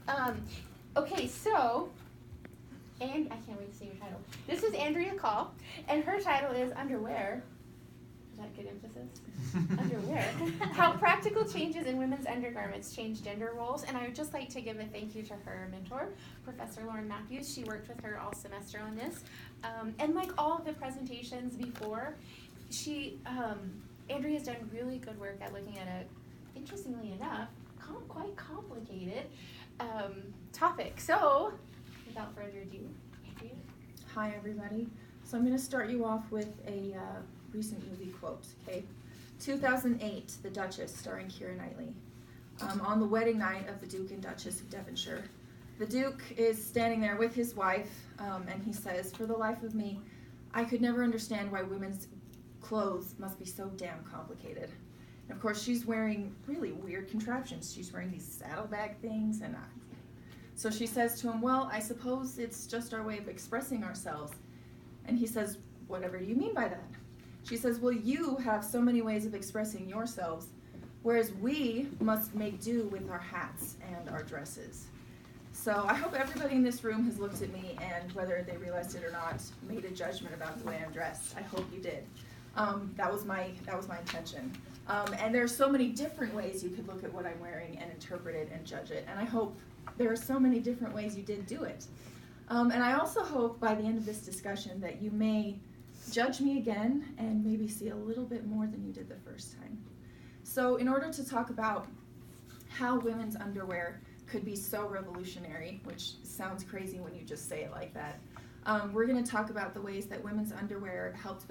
Um, okay, so, and I can't wait to see your title. This is Andrea Call, and her title is Underwear. Is that good emphasis? Underwear. How practical changes in women's undergarments change gender roles. And I would just like to give a thank you to her mentor, Professor Lauren Matthews. She worked with her all semester on this. And like all of the presentations before, Andrea's done really good work at looking at a, interestingly enough, quite complicated topic. So, without further ado, Andrea. Hi, everybody. So I'm going to start you off with a recent movie quote, okay? 2008, The Duchess, starring Keira Knightley. On the wedding night of the Duke and Duchess of Devonshire, the Duke is standing there with his wife, and he says, "For the life of me, I could never understand why women's clothes must be so damn complicated." And of course, she's wearing really weird contraptions. She's wearing these saddlebag things, and so she says to him, "Well, I suppose it's just our way of expressing ourselves." And he says, "Whatever do you mean by that?" She says, "Well, you have so many ways of expressing yourselves, whereas we must make do with our hats and our dresses." So I hope everybody in this room has looked at me and, whether they realized it or not, made a judgment about the way I'm dressed. I hope you did. That was my intention. And there are so many different ways you could look at what I'm wearing and interpret it and judge it. And I hope there are so many different ways you did do it. And I also hope by the end of this discussion that you may judge me again and maybe see a little bit more than you did the first time. So in order to talk about how women's underwear could be so revolutionary, which sounds crazy when you just say it like that, we're going to talk about the ways that women's underwear helped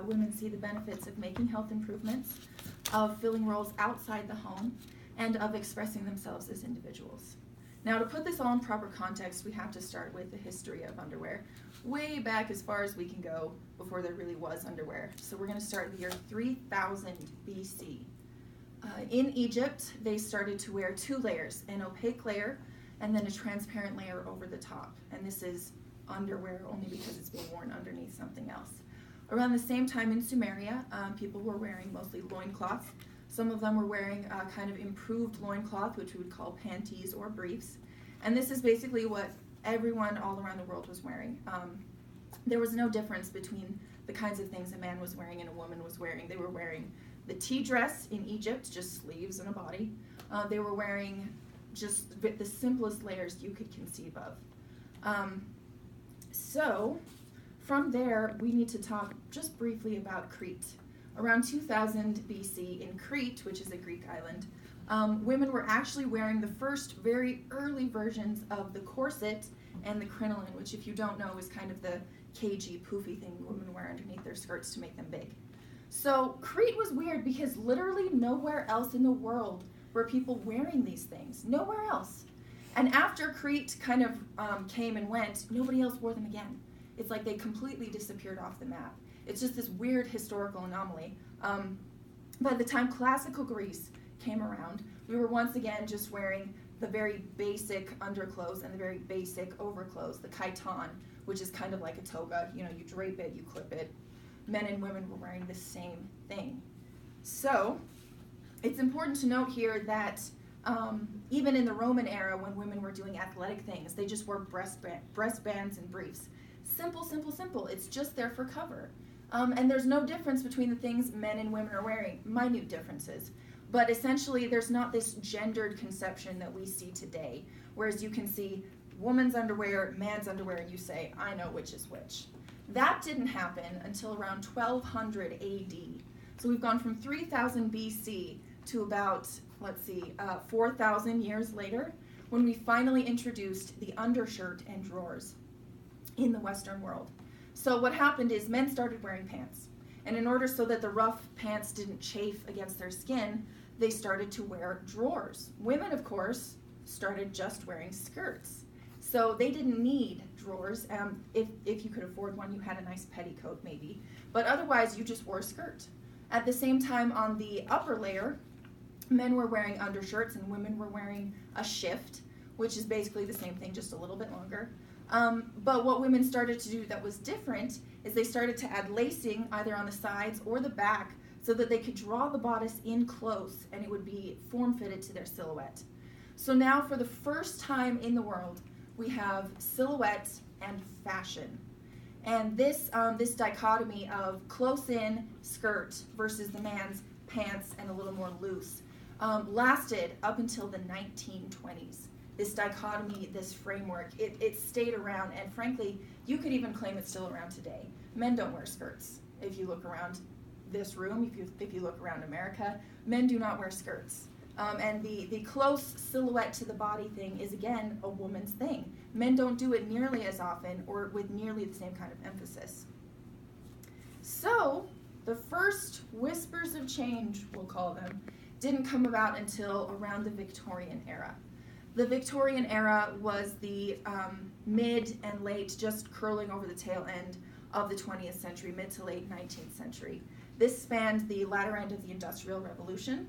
women see the benefits of making health improvements, of filling roles outside the home, and of expressing themselves as individuals. Now, to put this all in proper context, we have to start with the history of underwear, way back as far as we can go before there really was underwear. So we're going to start in the year 3000 BC. In Egypt, they started to wear two layers, an opaque layer and then a transparent layer over the top. And this is underwear only because it's being worn underneath something else. Around the same time in Sumeria, people were wearing mostly loincloths. Some of them were wearing a kind of improved loincloth, which we would call panties or briefs. And this is basically what everyone all around the world was wearing. There was no difference between the kinds of things a man was wearing and a woman was wearing. They were wearing the tea dress in Egypt, just sleeves and a body. They were wearing just the simplest layers you could conceive of. So from there, we need to talk just briefly about Crete. Around 2000 BC in Crete, which is a Greek island, women were actually wearing the first very early versions of the corset and the crinoline, which, if you don't know, is kind of the cagey, poofy thing women wear underneath their skirts to make them big. So Crete was weird because literally nowhere else in the world were people wearing these things. Nowhere else. And after Crete kind of came and went, nobody else wore them again. It's like they completely disappeared off the map. It's just this weird historical anomaly. By the time classical Greece came around, we were once again just wearing the very basic underclothes and the very basic overclothes, the chiton, which is kind of like a toga. You know, you drape it, you clip it. Men and women were wearing the same thing. So it's important to note here that even in the Roman era, when women were doing athletic things, they just wore breastbands and briefs. Simple, simple, simple. It's just there for cover. And there's no difference between the things men and women are wearing, minute differences. But essentially, there's not this gendered conception that we see today, whereas you can see woman's underwear, man's underwear, and you say, I know which is which. That didn't happen until around 1200 AD. So we've gone from 3000 BC to about, 4,000 years later, when we finally introduced the undershirt and drawers in the Western world. So what happened is men started wearing pants. And in order so that the rough pants didn't chafe against their skin, they started to wear drawers. Women, of course, started just wearing skirts. So they didn't need drawers. If you could afford one, you had a nice petticoat maybe. But otherwise, you just wore a skirt. At the same time, on the upper layer, men were wearing undershirts and women were wearing a shift, which is basically the same thing, just a little bit longer. But what women started to do that was different is they started to add lacing either on the sides or the back so that they could draw the bodice in close and it would be form-fitted to their silhouette. So now for the first time in the world, we have silhouette and fashion. And this dichotomy of close-in skirt versus the man's pants and a little more loose lasted up until the 1920s. This dichotomy, this framework, it stayed around, and frankly, you could even claim it's still around today. Men don't wear skirts. If you look around this room, if you look around America, men do not wear skirts. And the close silhouette to the body thing is, again, a woman's thing. Men don't do it nearly as often or with nearly the same kind of emphasis. So, the first whispers of change, we'll call them, didn't come about until around the Victorian era. The Victorian era was the mid and late, just curling over the tail end of the 20th century, mid to late 19th century. This spanned the latter end of the Industrial Revolution.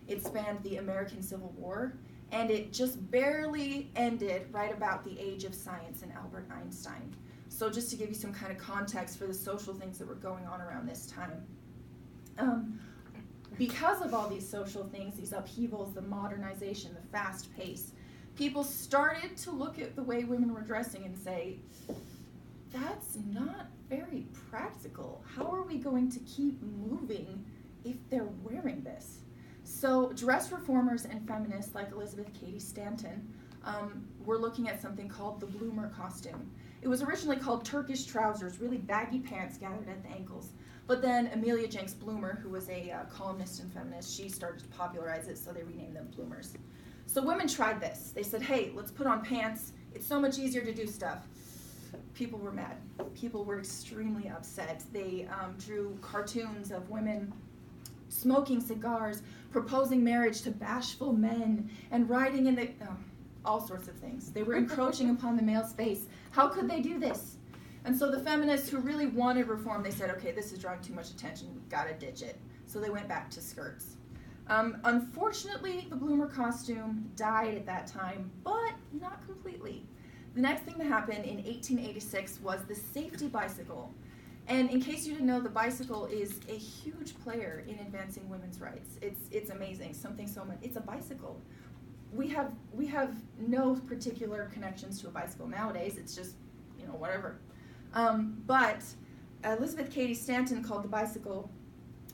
It spanned the American Civil War, and it just barely ended right about the age of science and Albert Einstein. So just to give you some kind of context for the social things that were going on around this time. Because of all these social things, these upheavals, the modernization, the fast pace, people started to look at the way women were dressing and say, that's not very practical. How are we going to keep moving if they're wearing this? So dress reformers and feminists like Elizabeth Cady Stanton were looking at something called the bloomer costume. It was originally called Turkish trousers, really baggy pants gathered at the ankles. But then Amelia Jenks Bloomer, who was a columnist and feminist, she started to popularize it, so they renamed them bloomers. So women tried this. They said, hey, let's put on pants. It's so much easier to do stuff. People were mad. People were extremely upset. They drew cartoons of women smoking cigars, proposing marriage to bashful men, and riding in the... all sorts of things. They were encroaching upon the male space. How could they do this? And so the feminists who really wanted reform, they said, okay, this is drawing too much attention, we've got to ditch it. So they went back to skirts. Unfortunately, the bloomer costume died at that time, but not completely. The next thing that happened in 1886 was the safety bicycle. And in case you didn't know, the bicycle is a huge player in advancing women's rights. It's amazing, something so much. It's a bicycle. We have no particular connections to a bicycle nowadays. It's just, whatever. But Elizabeth Cady Stanton called the bicycle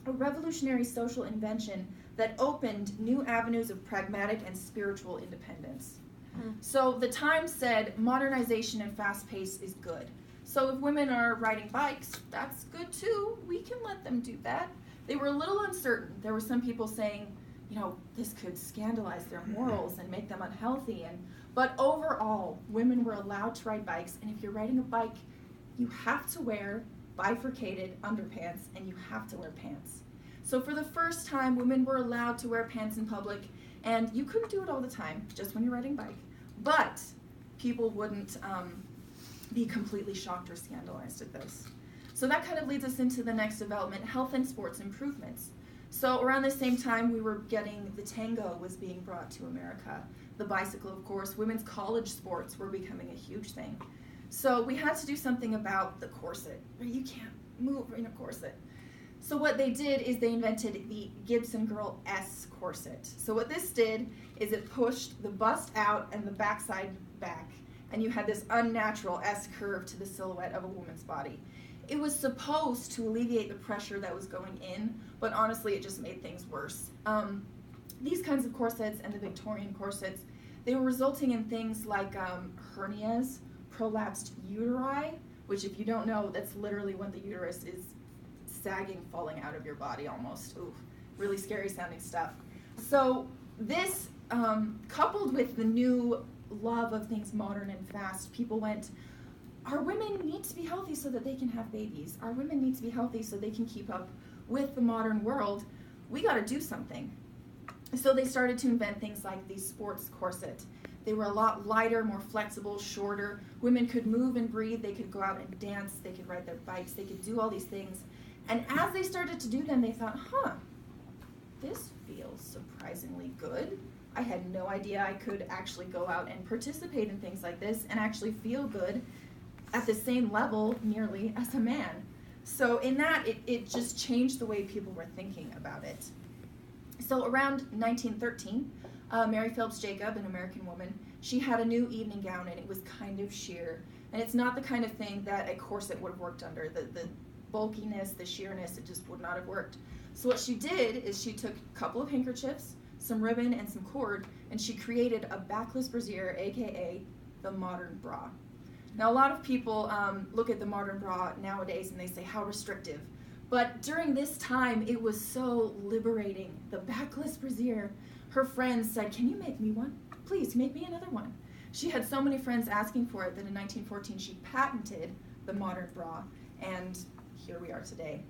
a revolutionary social invention that opened new avenues of pragmatic and spiritual independence. So the Times said modernization and fast pace is good. So if women are riding bikes, that's good too. We can let them do that. They were a little uncertain. There were some people saying, this could scandalize their morals and make them unhealthy. But overall, women were allowed to ride bikes. And if you're riding a bike, you have to wear bifurcated underpants and you have to wear pants. So for the first time, women were allowed to wear pants in public. And you couldn't do it all the time, just when you're riding a bike. But people wouldn't be completely shocked or scandalized at this. So that kind of leads us into the next development, health and sports improvements. So around the same time we were getting, the tango was being brought to America. The bicycle, of course, women's college sports were becoming a huge thing. So we had to do something about the corset. You can't move in a corset. So what they did is they invented the Gibson Girl S corset. So what this did is it pushed the bust out and the backside back, and you had this unnatural S curve to the silhouette of a woman's body. It was supposed to alleviate the pressure that was going in, but honestly it just made things worse. These kinds of corsets and the Victorian corsets, they were resulting in things like hernias, prolapsed uteri, which if you don't know, that's literally when the uterus is sagging, falling out of your body almost. Ooh, really scary sounding stuff. So this, coupled with the new love of things modern and fast, people went, our women need to be healthy so that they can have babies. Our women need to be healthy so they can keep up with the modern world. We got to do something. So they started to invent things like the sports corset. They were a lot lighter, more flexible, shorter. Women could move and breathe. They could go out and dance. They could ride their bikes. They could do all these things. And as they started to do them, they thought, this feels surprisingly good. I had no idea I could actually go out and participate in things like this and actually feel good at the same level, nearly, as a man. So in that, it just changed the way people were thinking about it. So around 1913, Mary Phillips Jacob, an American woman, she had a new evening gown and it was kind of sheer. And it's not the kind of thing that a corset would have worked under. The bulkiness, the sheerness, it just would not have worked. So what she did is she took a couple of handkerchiefs, some ribbon, and some cord, and she created a backless brassiere, aka the modern bra. Now a lot of people look at the modern bra nowadays and they say how restrictive. But during this time, it was so liberating. The backless brassiere. Her friends said, "Can you make me one? Please make me another one." She had so many friends asking for it that in 1914 she patented the modern bra, and here we are today.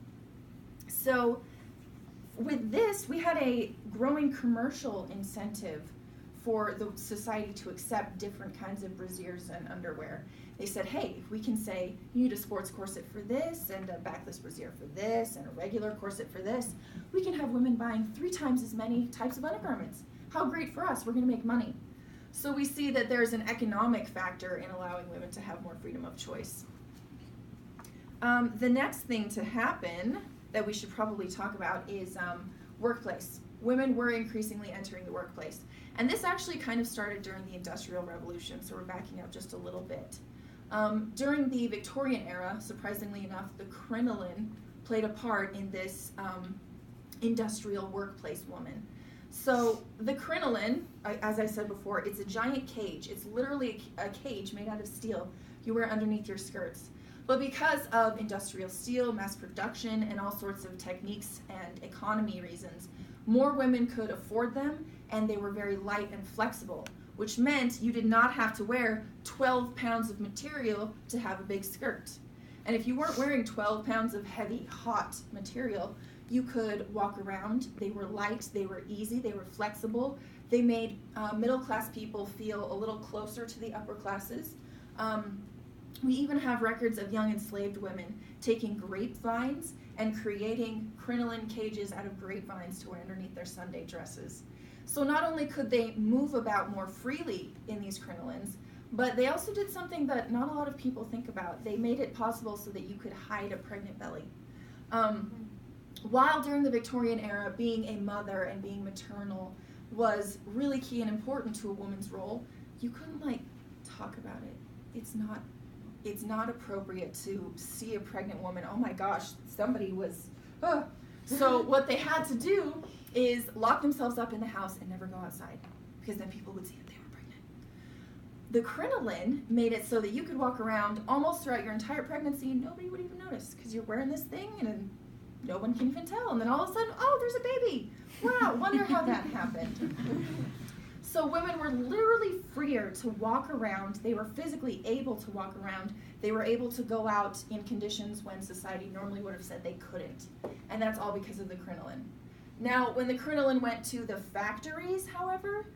So with this, we had a growing commercial incentive for the society to accept different kinds of brassieres and underwear. They said, hey, if we can say you need a sports corset for this and a backless brassiere for this and a regular corset for this, we can have women buying 3 times as many types of undergarments. How great for us, we're gonna make money. So we see that there's an economic factor in allowing women to have more freedom of choice. The next thing to happen that we should probably talk about is workplace. Women were increasingly entering the workplace. And this actually kind of started during the Industrial Revolution, so we're backing up just a little bit. During the Victorian era, surprisingly enough, the crinoline played a part in this industrial workplace woman. So the crinoline, as I said before, it's a giant cage. It's literally a cage made out of steel you wear underneath your skirts. But because of industrial steel, mass production, and all sorts of techniques and economy reasons, more women could afford them, and they were very light and flexible, which meant you did not have to wear 12 pounds of material to have a big skirt. And if you weren't wearing 12 pounds of heavy, hot material, you could walk around. They were light, they were easy, they were flexible. They made middle-class people feel a little closer to the upper classes. We even have records of young enslaved women taking grapevines and creating crinoline cages out of grapevines to wear underneath their Sunday dresses. So not only could they move about more freely in these crinolines, but they also did something that not a lot of people think about. They made it possible so that you could hide a pregnant belly. While during the Victorian era, being a mother and being maternal was really key and important to a woman's role, you couldn't talk about it. It's not appropriate to see a pregnant woman, oh my gosh, somebody was, So what they had to do is lock themselves up in the house and never go outside, because then people would see that they were pregnant. The crinoline made it so that you could walk around almost throughout your entire pregnancy and nobody would even notice, because you're wearing this thing and no one can even tell. And then all of a sudden, oh, there's a baby. Wow, wonder how that happened. So women were literally freer to walk around. They were physically able to walk around. They were able to go out in conditions when society normally would have said they couldn't. And that's all because of the crinoline. Now, when the crinoline went to the factories, however,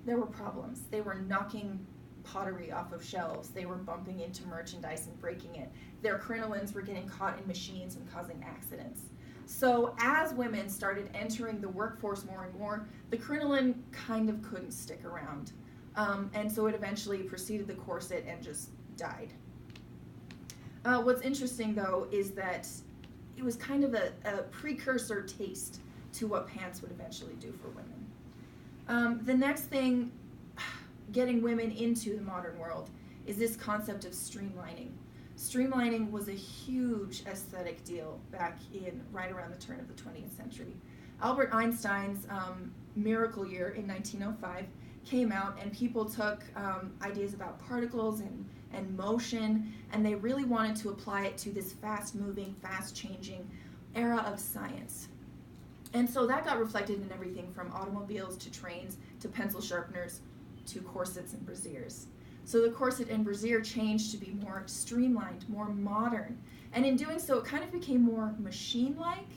there were problems. They were knocking pottery off of shelves. They were bumping into merchandise and breaking it. Their crinolines were getting caught in machines and causing accidents. So as women started entering the workforce more and more, the crinoline kind of couldn't stick around. And so it eventually preceded the corset and just died. What's interesting, though, is that it was kind of a precursor taste to what pants would eventually do for women. The next thing, getting women into the modern world, is this concept of streamlining. Streamlining was a huge aesthetic deal back in right around the turn of the 20th century. Albert Einstein's Miracle Year in 1905 came out, and people took ideas about particles and motion, and they really wanted to apply it to this fast-moving, fast-changing era of science. And so that got reflected in everything from automobiles to trains to pencil sharpeners to corsets and brassieres. So the corset and brassiere changed to be more streamlined, more modern. And in doing so, it kind of became more machine-like.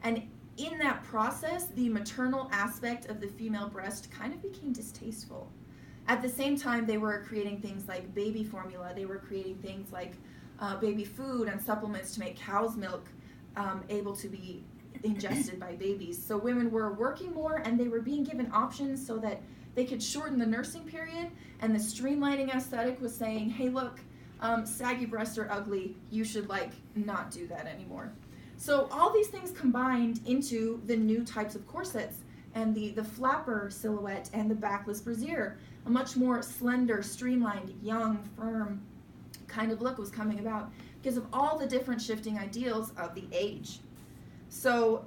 And in that process, the maternal aspect of the female breast kind of became distasteful. At the same time, they were creating things like baby formula. They were creating things like baby food and supplements to make cow's milk able to be ingested by babies. So women were working more, and they were being given options so that they could shorten the nursing period, and the streamlining aesthetic was saying, hey, look, saggy breasts are ugly. You should not do that anymore. So all these things combined into the new types of corsets and the flapper silhouette and the backless brassiere. A much more slender, streamlined, young, firm kind of look was coming about because of all the different shifting ideals of the age. So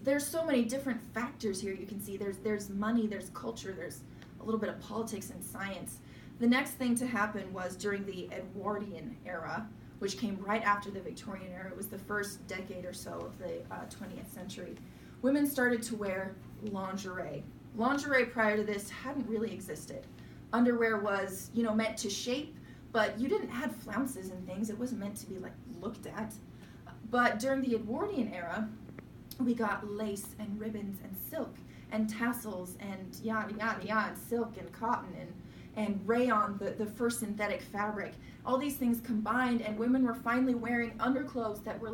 there's so many different factors here. You can see there's money, there's culture, there's a little bit of politics and science. The next thing to happen was during the Edwardian era, which came right after the Victorian era. It was the first decade or so of the 20th century. Women started to wear lingerie. Lingerie prior to this hadn't really existed. Underwear was, meant to shape, but you didn't add flounces and things. It wasn't meant to be looked at. But during the Edwardian era, we got lace and ribbons and silk and tassels and yada yada yada, silk and cotton and rayon, the first synthetic fabric. All these things combined, and women were finally wearing underclothes that were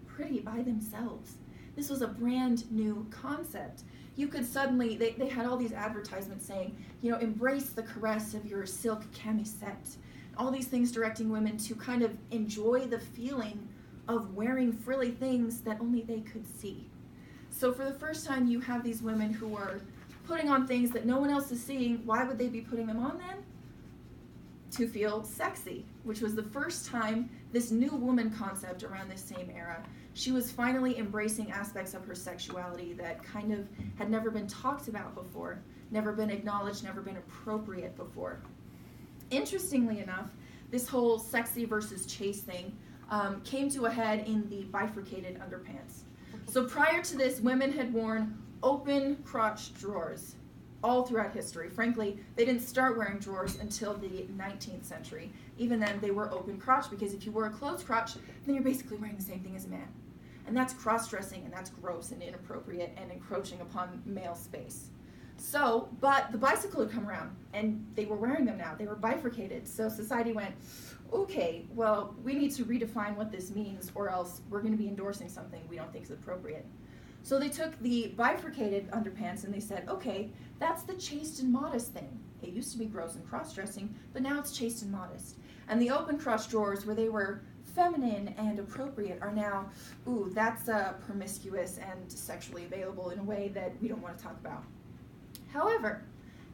pretty by themselves. This was a brand new concept. You could suddenly, they had all these advertisements saying, embrace the caress of your silk camisette. All these things directing women to kind of enjoy the feeling of wearing frilly things that only they could see. So for the first time, you have these women who are putting on things that no one else is seeing. Why would they be putting them on then? To feel sexy, which was the first time this new woman concept around this same era. She was finally embracing aspects of her sexuality that kind of had never been talked about before, never been acknowledged, never been appropriate before. Interestingly enough, this whole sexy versus chaste thing came to a head in the bifurcated underpants. So prior to this, women had worn open crotch drawers all throughout history. Frankly, they didn't start wearing drawers until the 19th century. Even then, they were open crotch, because if you wore a closed crotch, then you're basically wearing the same thing as a man. And that's cross-dressing, and that's gross and inappropriate and encroaching upon male space. So, but the bicycle had come around, and they were wearing them now. They were bifurcated. So society went, okay, well, we need to redefine what this means, or else we're going to be endorsing something we don't think is appropriate. So they took the bifurcated underpants and they said, okay, that's the chaste and modest thing. It used to be gross and cross-dressing, but now it's chaste and modest. And the open crotch drawers, where they were feminine and appropriate, are now, ooh, that's promiscuous and sexually available in a way that we don't want to talk about. However,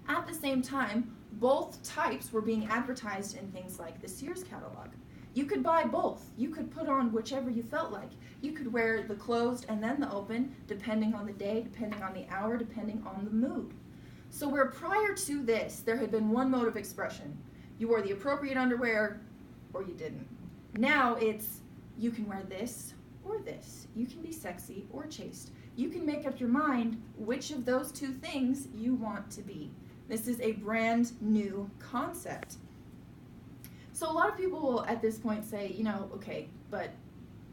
at the same time, both types were being advertised in things like the Sears catalog. You could buy both. You could put on whichever you felt like. You could wear the closed and then the open, depending on the day, depending on the hour, depending on the mood. So where prior to this, there had been one mode of expression. You wore the appropriate underwear, or you didn't. Now it's, you can wear this or this. You can be sexy or chaste. You can make up your mind which of those two things you want to be. This is a brand new concept. So a lot of people will at this point say, okay, but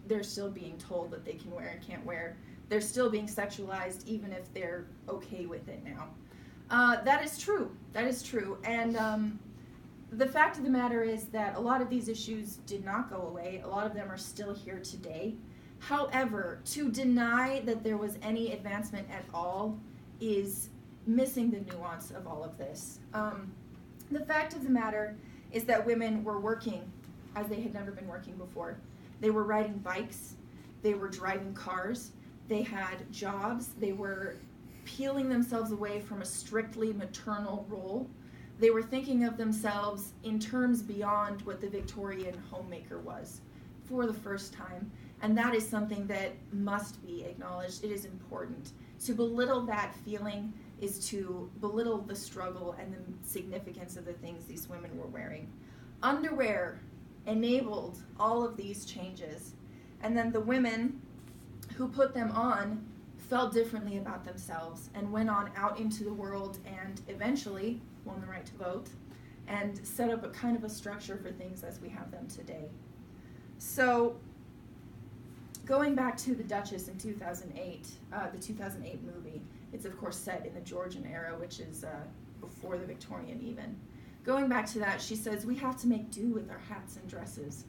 they're still being told that they can wear and can't wear. They're still being sexualized even if they're okay with it now. That is true. That is true. And the fact of the matter is that a lot of these issues did not go away. A lot of them are still here today. However, to deny that there was any advancement at all is missing the nuance of all of this. The fact of the matter is that women were working as they had never been working before. They were riding bikes, they were driving cars, they had jobs, they were peeling themselves away from a strictly maternal role. They were thinking of themselves in terms beyond what the Victorian homemaker was for the first time. And that is something that must be acknowledged. It is important. To belittle that feeling is to belittle the struggle and the significance of the things these women were wearing. Underwear enabled all of these changes. And then the women who put them on felt differently about themselves and went on out into the world and eventually won the right to vote and set up a kind of a structure for things as we have them today. So going back to the Duchess in 2008, the 2008 movie, it's of course set in the Georgian era, which is before the Victorian even. Going back to that, she says, we have to make do with our hats and dresses.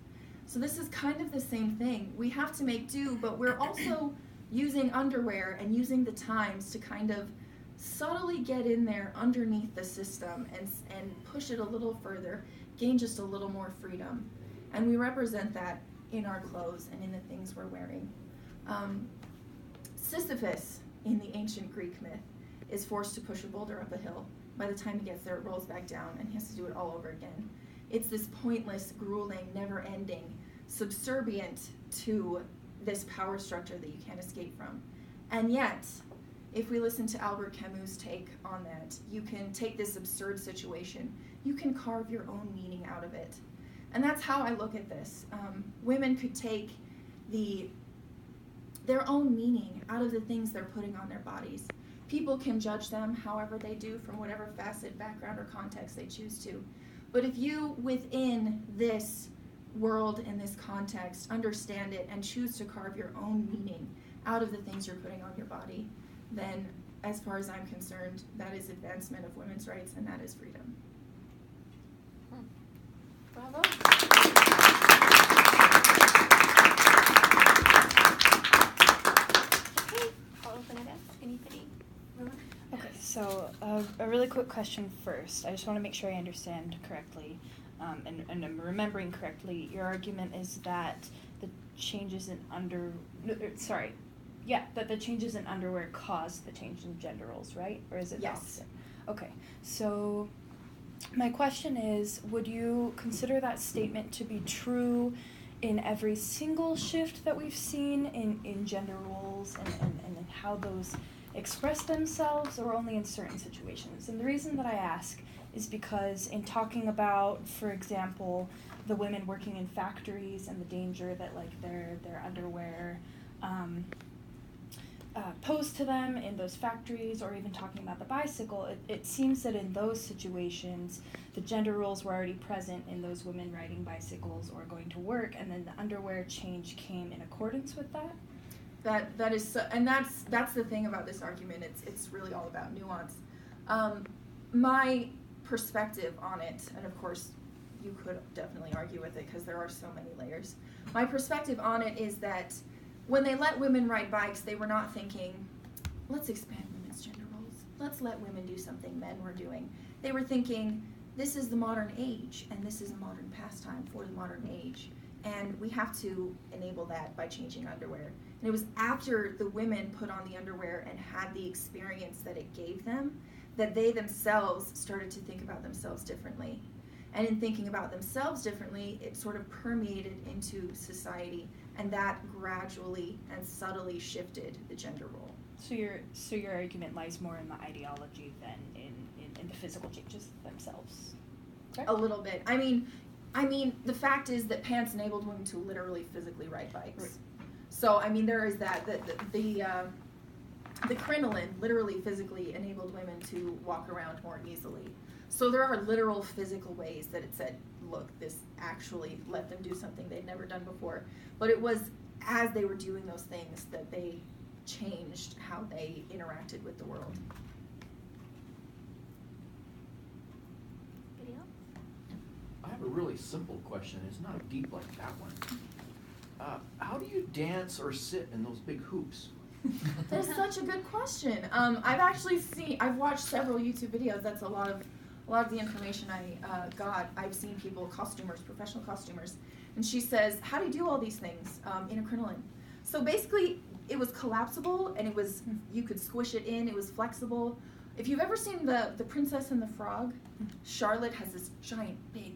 So this is kind of the same thing. We have to make do, but we're also using underwear and using the times to kind of subtly get in there underneath the system and push it a little further, gain just a little more freedom. And we represent that in our clothes and in the things we're wearing. Sisyphus in the ancient Greek myth is forced to push a boulder up a hill. By the time he gets there, it rolls back down, and he has to do it all over again. It's this pointless, grueling, never-ending, subservient to this power structure that you can't escape from. And yet, if we listen to Albert Camus' take on that, you can take this absurd situation, you can carve your own meaning out of it. And that's how I look at this. Women could take their own meaning out of the things they're putting on their bodies. People can judge them however they do from whatever facet, background, or context they choose to. But if you, within this world and this context, understand it and choose to carve your own meaning out of the things you're putting on your body, then as far as I'm concerned, that is advancement of women's rights and that is freedom. Bravo. Okay, I'll open it up. Anybody? Okay, so a really quick question first. I just want to make sure I understand correctly, and I'm remembering correctly. Your argument is that the changes in that the changes in underwear caused the change in gender roles, right? Or is it Yes. opposite? Okay, so my question is, would you consider that statement to be true in every single shift that we've seen in gender roles and how those express themselves, or only in certain situations? And the reason that I ask is because in talking about, for example, the women working in factories and the danger that their underwear posed to them in those factories, or even talking about the bicycle, it seems that in those situations the gender roles were already present in those women riding bicycles or going to work, and then the underwear change came in accordance with that. That is so, and that's the thing about this argument. It's really all about nuance. My perspective on it, and of course you could definitely argue with it because there are so many layers. My perspective on it is that when they let women ride bikes, they were not thinking, let's expand women's gender roles. Let's let women do something men were doing. They were thinking, this is the modern age, and this is a modern pastime for the modern age. And we have to enable that by changing underwear. And it was after the women put on the underwear and had the experience that it gave them that they themselves started to think about themselves differently. And in thinking about themselves differently, it sort of permeated into society, and that gradually and subtly shifted the gender role. So your argument lies more in the ideology than in the physical changes themselves. Correct? A little bit. I mean, the fact is that pants enabled women to literally physically ride bikes. Right. So, I mean, there is that. The crinoline literally physically enabled women to walk around more easily. So there are literal physical ways that it said, look, this actually let them do something they'd never done before. But it was as they were doing those things that they changed how they interacted with the world. Anybody else? I have a really simple question. It's not deep like that one. How do you dance or sit in those big hoops? That's such a good question. I've watched several YouTube videos. That's a lot of the information I got. I've seen people, professional costumers, and she says, how do you do all these things in a crinoline? So basically, it was collapsible, and you could squish it in. It was flexible. If you've ever seen the Princess and the Frog, Charlotte has this giant, big,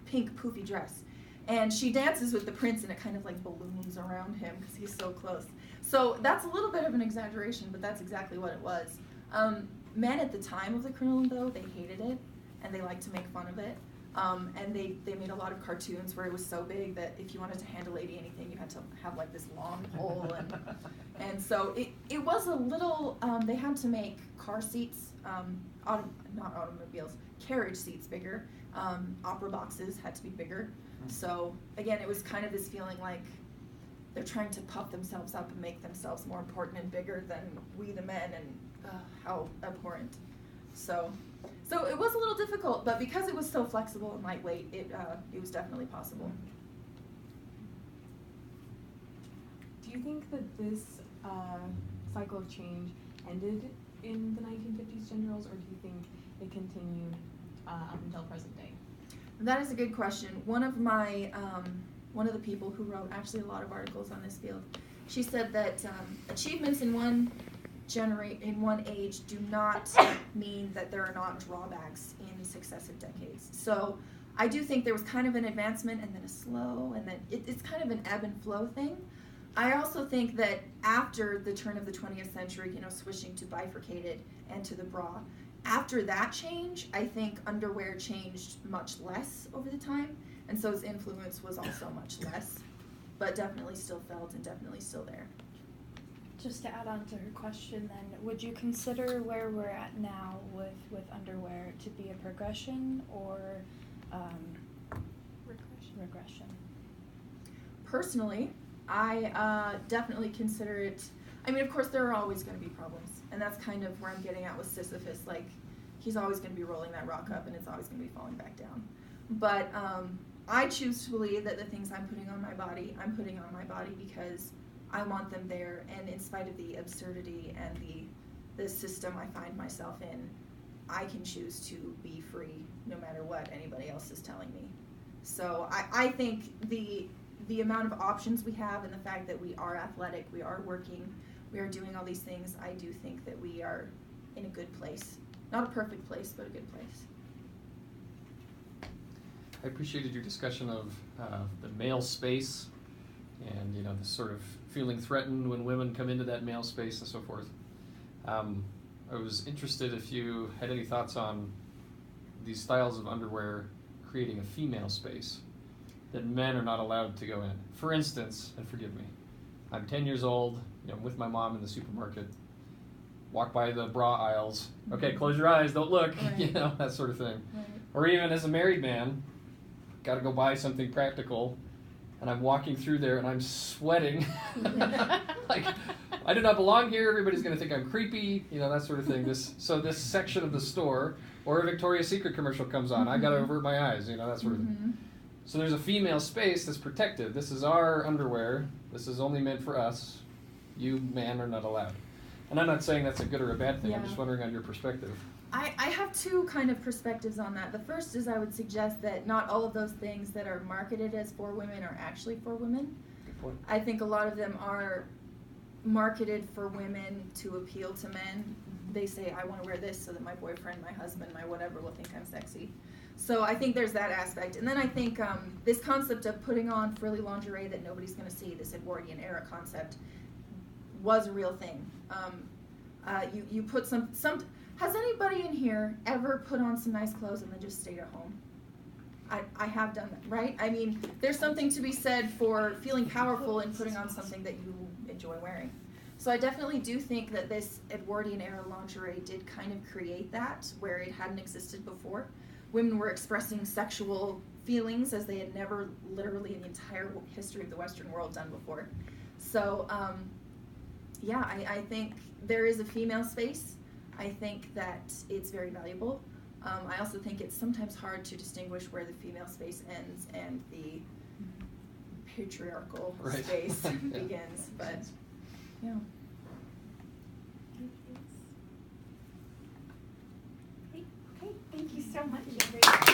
pink, poofy dress. And she dances with the prince, and it kind of like balloons around him because he's so close. So that's a little bit of an exaggeration, but that's exactly what it was. Men at the time of the crinoline, though, they hated it, and they liked to make fun of it. And they made a lot of cartoons where it was so big that if you wanted to hand a lady anything, you had to have like this long pole. And so it was a little, they had to make car seats, not automobiles, carriage seats bigger. Opera boxes had to be bigger. So again, it was kind of this feeling like they're trying to puff themselves up and make themselves more important and bigger than we the men, and how abhorrent. So it was a little difficult, but because it was so flexible and lightweight, it was definitely possible. Do you think that this cycle of change ended in the 1950s gender roles, or do you think it continued up until present day? That is a good question. One of the people who wrote actually a lot of articles on this field, she said that achievements in one generate in one age do not mean that there are not drawbacks in successive decades. So I do think there was kind of an advancement and then a slow, and then it's kind of an ebb and flow thing. I also think that after the turn of the 20th century, you know, switching to bifurcated and to the bra, after that change, I think underwear changed much less over the time, and so its influence was also much less, but definitely still felt and definitely still there. Just to add on to her question then, would you consider where we're at now with underwear to be a progression or regression? Personally, I definitely consider it, I mean, of course there are always going to be problems, and that's kind of where I'm getting at with Sisyphus, like, he's always going to be rolling that rock up and it's always going to be falling back down. But I choose to believe that the things I'm putting on my body because I want them there, and in spite of the absurdity and the system I find myself in, I can choose to be free no matter what anybody else is telling me. So I think the amount of options we have and the fact that we are athletic, we are working, we are doing all these things, I do think that we are in a good place. Not a perfect place, but a good place. I appreciated your discussion of the male space and, you know, the sort of feeling threatened when women come into that male space and so forth. I was interested if you had any thoughts on these styles of underwear creating a female space that men are not allowed to go in. For instance, and forgive me, I'm 10 years old, you know, I'm with my mom in the supermarket, walk by the bra aisles, okay, close your eyes, don't look, Right. you know, that sort of thing. Right. Or even as a married man, got to go buy something practical, and I'm walking through there and I'm sweating. Like, I do not belong here, everybody's going to think I'm creepy, you know, that sort of thing. This section of the store, or a Victoria's Secret commercial comes on, I got to avert my eyes, you know, that sort of thing. So there's a female space that's protected. This is our underwear. This is only meant for us. You, man, are not allowed. And I'm not saying that's a good or a bad thing. I'm just wondering on your perspective. I have two kind of perspectives on that. The first is I would suggest that not all of those things that are marketed as for women are actually for women. Good point. I think a lot of them are marketed for women to appeal to men. They say, I want to wear this so that my boyfriend, my husband, my whatever will think I'm sexy. So I think there's that aspect. And then I think this concept of putting on frilly lingerie that nobody's going to see, this Edwardian era concept, was a real thing. You put some, has anybody in here ever put on some nice clothes and then just stayed at home? I have done that, right? I mean, there's something to be said for feeling powerful and putting on something that you enjoy wearing. So I definitely do think that this Edwardian era lingerie did kind of create that, where it hadn't existed before. Women were expressing sexual feelings as they had never literally in the entire history of the Western world done before. So yeah, I think there is a female space. I think that it's very valuable. I also think it's sometimes hard to distinguish where the female space ends and the patriarchal space begins, but yeah. Okay, thank you so much, Andrea.